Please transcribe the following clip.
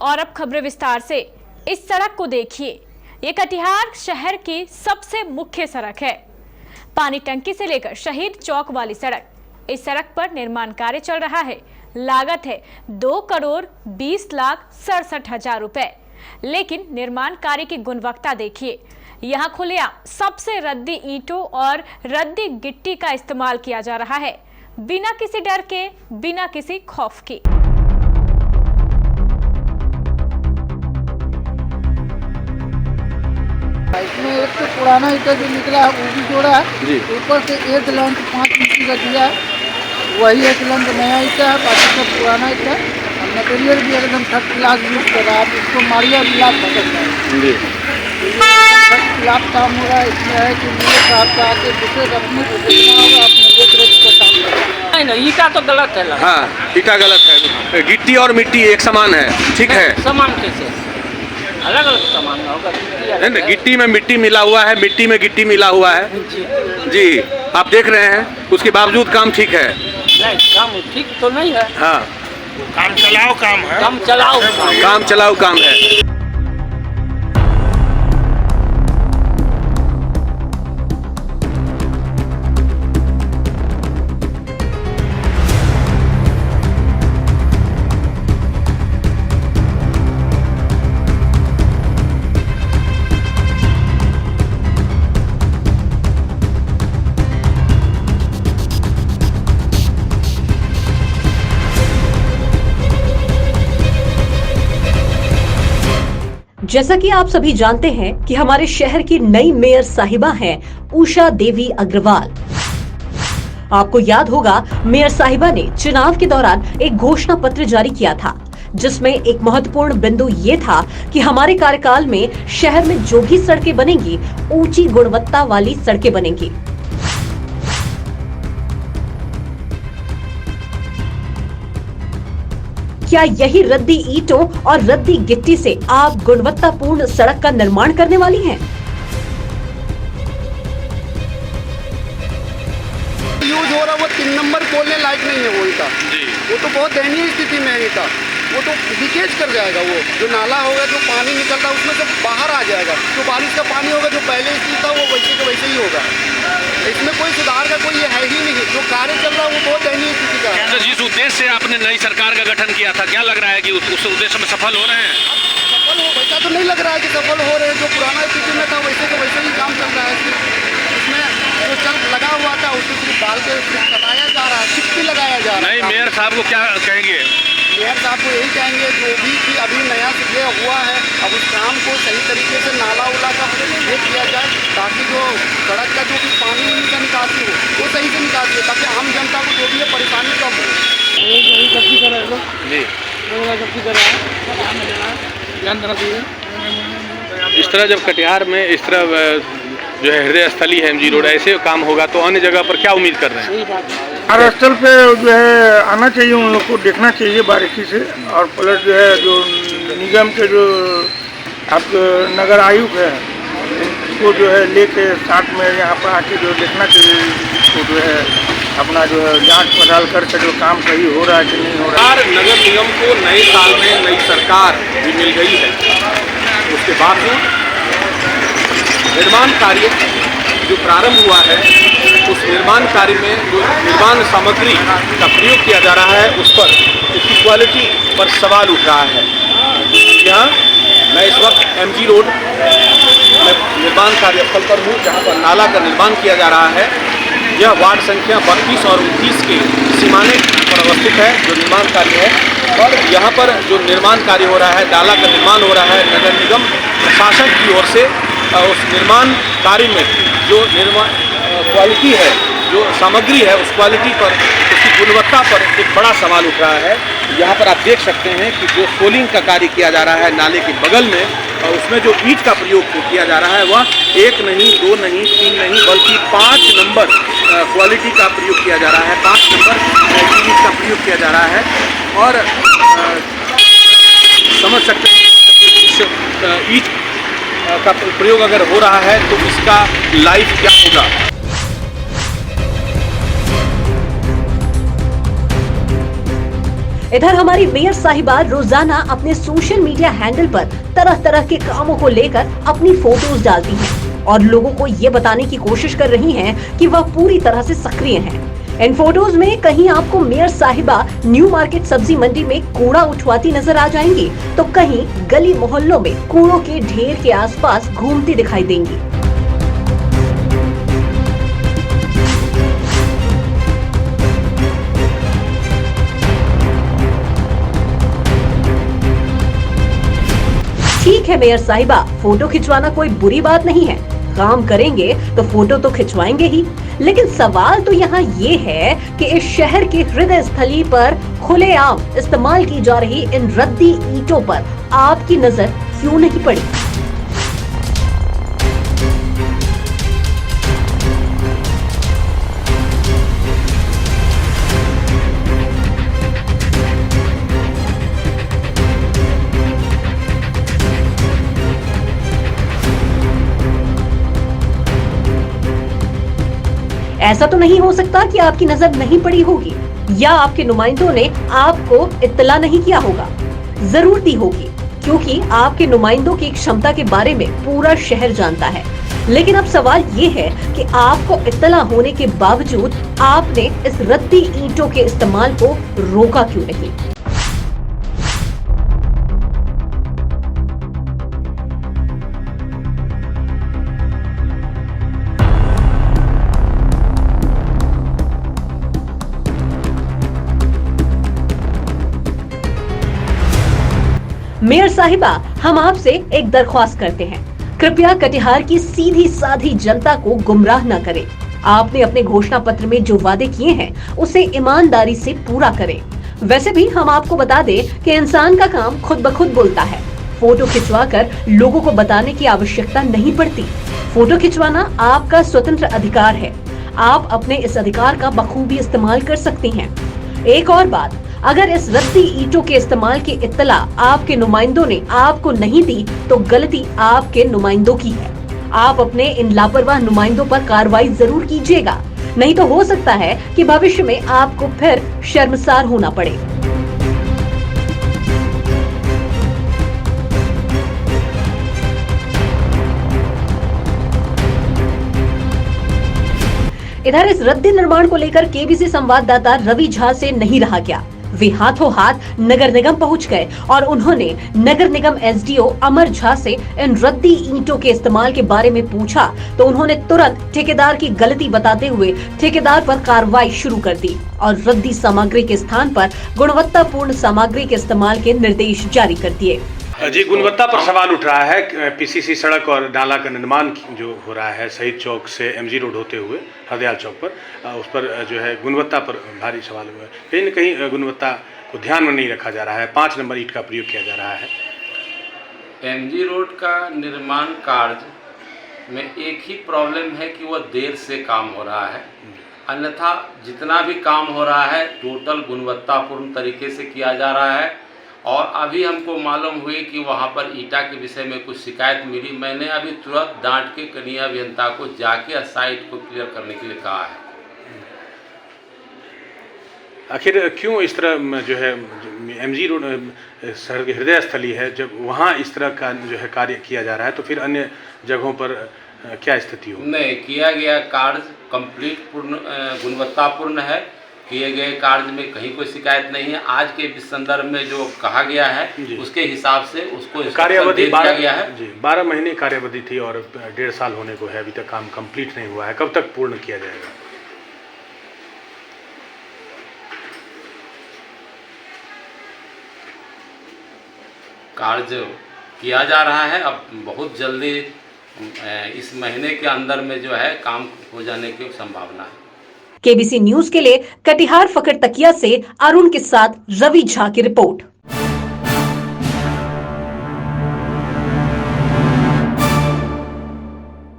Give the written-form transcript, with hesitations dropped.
और अब खबरें विस्तार से। इस सड़क को देखिए, ये कटिहार शहर की सबसे मुख्य सड़क है। पानी टंकी से लेकर शहीद चौक वाली सड़क। इस सड़क पर निर्माण कार्य चल रहा है। लागत है 2,20,67,000 रुपए। लेकिन निर्माण कार्य की गुणवत्ता देखिए, यहाँ खुलेआम सबसे रद्दी ईंटों और रद्दी गिट्टी का इस्तेमाल किया जा रहा है, बिना किसी डर के, बिना किसी खौफ के। इसमें एक तो पुराना ईटा जो निकला है वो भी जोड़ा है, ऊपर से एक लेंथ 5 इंची का दिया है, वही एक लेंथ नया ईटा है, बाकी सब पुराना ईटा है। और मटेरियल भी एकदम थर्ड क्लास यूज कर रहा है। आप इसको मारिया मिला सकते हैं, थर्ड क्लास काम हो रहा है। इसमें है कि मेरे साहब का आके दूसरे अपने को देखना होगा, अपने देख रेख का काम करना। नहीं, ईटा तो गलत है। हाँ, ईटा गलत है। गिट्टी और मिट्टी एक समान है, ठीक है? समान कैसे? अलग अलग सामान होगा। नहीं, गिट्टी में मिट्टी मिला हुआ है, मिट्टी में गिट्टी मिला हुआ है जी। आप देख रहे हैं, उसके बावजूद काम ठीक है? नहीं, काम ठीक तो नहीं है। हाँ, काम चलाओ काम है। काम चलाओ काम है। जैसा कि आप सभी जानते हैं कि हमारे शहर की नई मेयर साहिबा हैं उषा देवी अग्रवाल। आपको याद होगा, मेयर साहिबा ने चुनाव के दौरान एक घोषणा पत्र जारी किया था, जिसमें एक महत्वपूर्ण बिंदु ये था कि हमारे कार्यकाल में शहर में जो भी सड़कें बनेंगी, ऊंची गुणवत्ता वाली सड़कें बनेंगी। क्या यही रद्दी ईंटों और रद्दी गिट्टी से आप गुणवत्तापूर्ण सड़क का निर्माण करने वाली हैं? यूज हो रहा वो 3 नंबर बोलने लायक नहीं है वो ईटा। वो तो बहुत दयनीय स्थिति में है ईटा। वो तो लीकेज कर जाएगा। वो जो नाला होगा, जो पानी निकलता है उसमें सब बाहर आ जाएगा। जो बारिश का पानी होगा, जो पहले स्थिति था वो वैसे का वैसे ही होगा। इसमें कोई सुधार का कोई है ही नहीं। जो कार्य चल रहा है वो बहुत दयनीय स्थिति का है। जिस उद्देश्य से आपने नई सरकार का गठन किया था, क्या लग रहा है कि उस उद्देश्य में सफल हो रहे हैं? सफल हो वैसा तो नहीं लग रहा है कि सफल हो रहे हैं। जो पुराना स्थिति में था वैसे का वैसे ही काम चल रहा है। इसमें जो चल लगा हुआ था उसको सिर्फ डाल के कटाया जा रहा है, चिप्पी लगाया जा रहा है। नहीं, मेयर साहब को क्या कहेंगे? मेयर साहब को यही कहेंगे, जो भी कि अभी नया ये हुआ है, अब उस काम को सही तरीके से नाला उला का ये किया जाए, ताकि जो सड़क का जो भी पानी का निकासी हो वो सही से निकासी हो, ताकि आम जनता को जो भी है परेशानी कम हो। इस तरह जब कटिहार में इस तरह जो है हृदय स्थली है MG रोड, ऐसे काम होगा तो अन्य जगह पर क्या उम्मीद कर रहे हैं? हर स्थल पे जो है आना चाहिए, उन लोग को देखना चाहिए बारीकी से। और प्लस जो है जो निगम के जो आपके नगर आयुक्त है, उनको जो है लेके साथ में यहाँ पर आके जो देखना चाहिए, उसको जो है अपना जो है जांच पड़ताल करके जो काम सही हो रहा है कि नहीं हो रहा है। नगर निगम को नए साल में नई सरकार भी मिल गई है, उसके बावजूद निर्माण कार्य जो प्रारंभ हुआ है, उस निर्माण कार्य में जो निर्माण सामग्री का प्रयोग किया जा रहा है, उस पर उसकी क्वालिटी पर सवाल उठ रहा है। यहाँ मैं इस वक्त MG रोड में निर्माण कार्य स्थल पर हूँ, जहाँ पर नाला का निर्माण किया जा रहा है। यह वार्ड संख्या 32 और 29 के सीमाने पर अवस्थित है जो निर्माण कार्य है। और यहाँ पर जो निर्माण कार्य हो रहा है, नाला का निर्माण हो रहा है, नगर निगम प्रशासन की ओर से उस निर्माण कार्य में जो निर्माण क्वालिटी है, जो सामग्री है, उस क्वालिटी पर, उसकी गुणवत्ता पर एक बड़ा सवाल उठ रहा है। यहाँ पर आप देख सकते हैं कि जो सोलिंग का कार्य किया जा रहा है नाले के बगल में, उसमें जो ईंट का प्रयोग किया जा रहा है वह 1 नहीं, 2 नहीं, 3 नहीं, बल्कि 5 नंबर क्वालिटी का प्रयोग किया जा रहा है। 5 नंबर ईंट का प्रयोग किया जा रहा है। और समझ सकते हैं इस ईंट का प्रयोग अगर हो रहा है तो इसका लाइफ क्या होगा। इधर हमारी मेयर साहिबा रोजाना अपने सोशल मीडिया हैंडल पर तरह तरह के कामों को लेकर अपनी फोटोज डालती हैं और लोगों को ये बताने की कोशिश कर रही हैं कि वह पूरी तरह से सक्रिय हैं। इन फोटोज में कहीं आपको मेयर साहिबा न्यू मार्केट सब्जी मंडी में कूड़ा उठवाती नजर आ जाएंगी, तो कहीं गली मोहल्लों में कूड़ों के ढेर के आसपास घूमती दिखाई देंगी। ठीक है मेयर साहिबा, फोटो खिंचवाना कोई बुरी बात नहीं है, काम करेंगे तो फोटो तो खिंचवाएंगे ही। लेकिन सवाल तो यहाँ ये है कि इस शहर के हृदय स्थली पर खुलेआम इस्तेमाल की जा रही इन रद्दी ईंटों पर आपकी नजर क्यों नहीं पड़ी? ऐसा तो नहीं हो सकता कि आपकी नजर नहीं पड़ी होगी या आपके नुमाइंदों ने आपको इत्तला नहीं किया होगा। जरूर दी होगी, क्योंकि आपके नुमाइंदों की क्षमता के बारे में पूरा शहर जानता है। लेकिन अब सवाल ये है कि आपको इत्तला होने के बावजूद आपने इस रद्दी ईंटों के इस्तेमाल को रोका क्यों नहीं? मेयर साहिबा, हम आपसे एक दरख्वास्त करते हैं, कृपया कटिहार की सीधी साधी जनता को गुमराह न करें। आपने अपने घोषणा पत्र में जो वादे किए हैं उसे ईमानदारी से पूरा करें। वैसे भी हम आपको बता दें कि इंसान का काम खुद ब खुद बोलता है। फोटो खिंचवाकर लोगों को बताने की आवश्यकता नहीं पड़ती। फोटो खिंचवाना आपका स्वतंत्र अधिकार है, आप अपने इस अधिकार का बखूबी इस्तेमाल कर सकती हैं। एक और बात, अगर इस रद्दी ईंटों के इस्तेमाल की इत्तला आपके नुमाइंदों ने आपको नहीं दी तो गलती आपके नुमाइंदों की है। आप अपने इन लापरवाह नुमाइंदों पर कार्रवाई जरूर कीजिएगा, नहीं तो हो सकता है कि भविष्य में आपको फिर शर्मसार होना पड़े। इधर इस रद्दी निर्माण को लेकर केबीसी संवाददाता रवि झा से नहीं रहा गया। वे हाथों हाथ नगर निगम पहुंच गए और उन्होंने नगर निगम एसडीओ अमर झा से इन रद्दी ईंटों के इस्तेमाल के बारे में पूछा तो उन्होंने तुरंत ठेकेदार की गलती बताते हुए ठेकेदार पर कार्रवाई शुरू कर दी और रद्दी सामग्री के स्थान पर गुणवत्तापूर्ण सामग्री के इस्तेमाल के निर्देश जारी कर दिए। जी, गुणवत्ता पर सवाल उठ रहा है। पीसीसी सड़क और नाला का निर्माण जो हो रहा है शहीद चौक से एमजी रोड होते हुए हरदयाल चौक पर, उस पर जो है गुणवत्ता पर भारी सवाल हुआ है। कहीं न कहीं गुणवत्ता को ध्यान में नहीं रखा जा रहा है। 5 नंबर ईंट का प्रयोग किया जा रहा है। एमजी रोड का निर्माण कार्य में एक ही प्रॉब्लम है कि वह देर से काम हो रहा है, अन्यथा जितना भी काम हो रहा है टोटल गुणवत्तापूर्ण तरीके से किया जा रहा है। और अभी हमको मालूम हुई कि वहाँ पर ईटा के विषय में कुछ शिकायत मिली। मैंने अभी तुरंत डांट के कनीय अभियंता को जाके साइट को क्लियर करने के लिए कहा है। आखिर क्यों इस तरह जो है एमजी रोड शहर की हृदय स्थली है, जब वहाँ इस तरह का जो है कार्य किया जा रहा है तो फिर अन्य जगहों पर क्या स्थिति हो? नहीं, किया गया कार्य कंप्लीट पूर्ण गुणवत्तापूर्ण है। किए गए कार्य में कहीं कोई शिकायत नहीं है। आज के संदर्भ में जो कहा गया है उसके हिसाब से उसको कार्यावधि 12 गया है। जी, 12 महीने कार्यावधि थी और 1.5 साल होने को है, अभी तक काम कंप्लीट नहीं हुआ है। कब तक पूर्ण किया जाएगा? कार्य किया जा रहा है, अब बहुत जल्दी इस महीने के अंदर में जो है काम हो जाने की संभावना है। केबीसी न्यूज के लिए कटिहार फकर तकिया से अरुण के साथ रवि झा की रिपोर्ट।